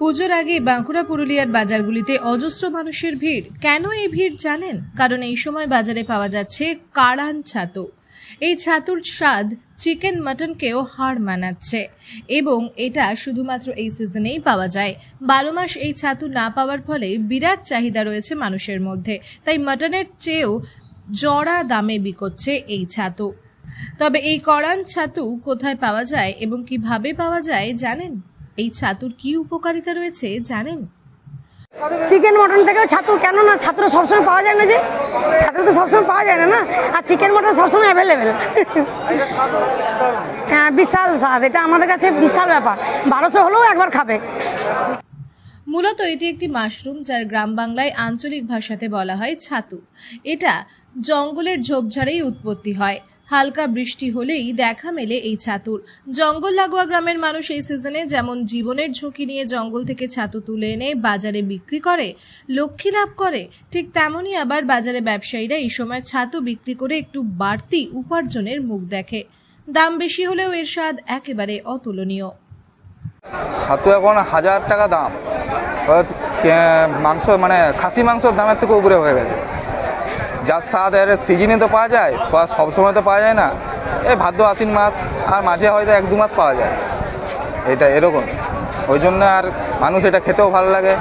পুজোর আগে বাঁকুড়া পুরুলিয়ার বাজারগুলিতে অজস্র মানুষের ভিড়। কেন এই ভিড় জানেন? কারণ এই সময় বাজারে পাওয়া যাচ্ছে কাড়ান ছাতু। এই ছাতুর স্বাদ চিকেন মাটনকেও হার মানাচ্ছে এবং এটা শুধুমাত্র এই সিজনেই পাওয়া যায়। 12 মাস এই ছাতু না পাওয়ার ফলে বিরাট চাহিদা রয়েছে মানুষের মধ্যে, তাই মাটনের চেয়েও জড়া দামে বিকোচ্ছে এই ছাতু। তবে এই কাড়ান ছাতু কোথায় পাওয়া যায় এবং কিভাবে পাওয়া যায় জানেন? এই ছাতুর কি উপকারিতা রয়েছে জানেন? চিকেন মটন থেকেও ছাতু, কেন না ছাতুটা সবসময় পাওয়া যায় না, যে ছাতু তো সবসময় পাওয়া যায় না, আর চিকেন মটন সবসময় অ্যাভেলেবেল। হ্যাঁ, বিশাল স্বাদ, এটা আমাদের কাছে বিশাল ব্যাপার। 1200 হলেও একবার খাবে। মূলত এটি একটি মাশরুম, যার গ্রাম বাংলায় আঞ্চলিক ভাষাতে বলা হয় ছাতু। এটা জঙ্গলের ঝোপঝাড়েই উৎপত্তি হয়। হালকা বৃষ্টি হলেই দেখা মেলে এই ছাতুর। জঙ্গল লাগোয়া গ্রামের মানুষ এই সিজনে যেমন জীবনের ঝুঁকি নিয়ে জঙ্গল থেকে ছাতু তুলে এনে বাজারে বিক্রি করে, লক্ষ্মী লাভ করে, ঠিক তেমনই আবার বাজারে ব্যবসায়ীরা এই সময় ছাতু বিক্রি করে একটু বাড়তি উপার্জনের মুখ দেখে। দাম বেশি হলেও এর স্বাদ একেবারে অতুলনীয়। ছাতু এখন 1000 টাকা দাম। মাংস মানে খাসি মাংসের দামের থেকে উপরে হয়ে গেছে। যার স্বাদ এর সিজনে তো পাওয়া যায়, সবসময় তো পাওয়া যায় না। এই ভাদ্র আশ্বিন মাস আর মাঝে হয়তো 1-2 মাস পাওয়া যায়, এটা এরকম। ওই জন্য আর মানুষ এটা খেতেও ভালো লাগে।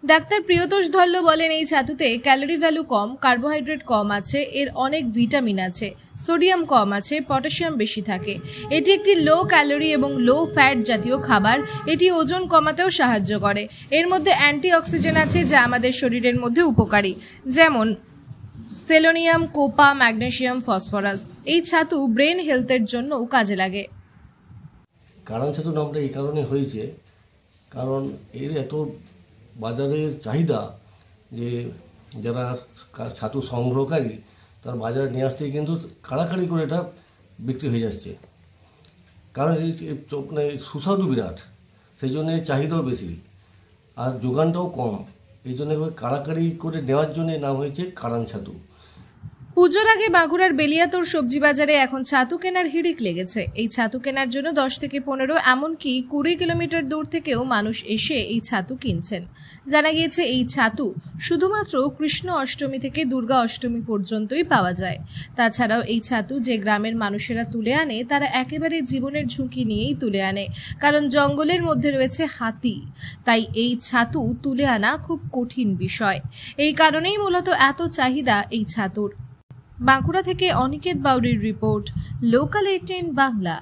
ডাক্তার প্রিয়তোষ ধল্ল বলেন, এই ছাতুতে ক্যালোরি ভ্যালু কম, কার্বোহাইড্রেট কম আছে, এর অনেক ভিটামিন আছে, সোডিয়াম কম আছে, পটাশিয়াম বেশি থাকে। এটি একটি লো ক্যালোরি এবং লো ফ্যাট জাতীয় খাবার। এটি ওজন কমাতেও সাহায্য করে। এর মধ্যে অ্যান্টিঅক্সিডেন্ট আছে যা আমাদের শরীরের মধ্যে উপকারী, যেমন সেলেনিয়াম, কোপা, ম্যাগনেসিয়াম, ফসফরাস। এই ছাতু ব্রেন হেলথের জন্যও কাজে লাগে। কাড়ান ছাতু নামটা এই কারণে হয়েছে, কারণ এর এত বাজারের চাহিদা যে যারা ছাতু সংগ্রহকারী তার বাজারে নিয়ে আসতে কিন্তু কাড়াকাড়ি করে এটা বিক্রি হয়ে যাচ্ছে। কারণ এই মানে সুস্বাদু বিরাট, সেই জন্য চাহিদাও বেশি আর যোগানটাও কম। এই জন্য কাড়াকাড়ি করে নেওয়ার জন্য নাম হয়েছে কাড়ান ছাতু। পুজোর আগে বাঁকুড়ার বেলিয়াতোর সবজি বাজারে এখন ছাতু কেনার হিড়িক লেগেছে। এই ছাতু কেনার জন্য 10 থেকে 15, এমনকি 20 কিলোমিটার দূর থেকেও মানুষ এসে এই ছাতু কিনছেন। জানা গিয়েছে এই ছাতু শুধুমাত্র কৃষ্ণ অষ্টমী থেকে দুর্গা অষ্টমী পর্যন্তই পাওয়া যায়। তাছাড়াও এই ছাতু যে গ্রামের মানুষেরা তুলে আনে, তারা একেবারে জীবনের ঝুঁকি নিয়েই তুলে আনে, কারণ জঙ্গলের মধ্যে রয়েছে হাতি। তাই এই ছাতু তুলে আনা খুব কঠিন বিষয়। এই কারণেই মূলত এত চাহিদা এই ছাতুর। বাঁকুড়া থেকে অনিকেত বাউরির রিপোর্ট, লোকাল 18 বাংলা।